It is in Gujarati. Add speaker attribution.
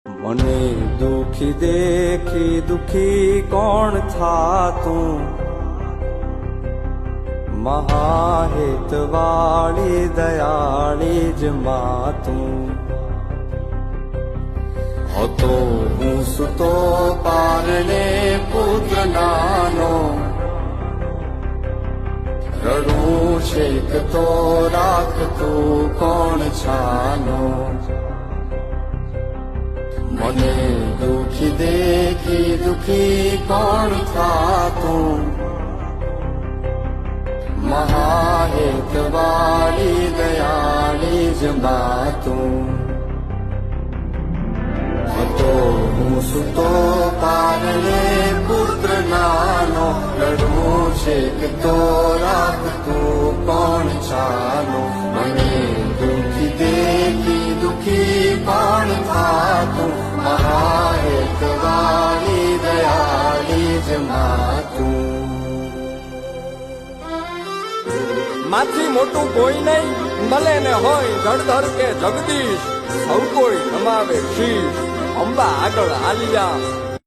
Speaker 1: મને દુખી દેખી દુખી કોણ થાતું, મહાહેતવાળી દયાળી જ માતું. હતો હું સુતો પારણે પુત્ર નાનો, રડું છેક તો રાખતું કોણ છાનો. મને દુખી દેખી દુખી કોણ થાતું, મહાહેતવાળી દયાળી જ માતું. હતો હું સુતો પારણે પુત્ર નાનો, રડું છેક તો રાખતું કોણ છાનો. મને દુખી દેખી દુખી કોણ થાતું, મહાહેતવાળી દયાળી જ માતું.
Speaker 2: માથી મોટું કોઈ નહીં, ભલે ને હોય જળધર કે જગદીશ, સૌ કોઈ નમાવે શીશ. અંબા આગળ આલિયા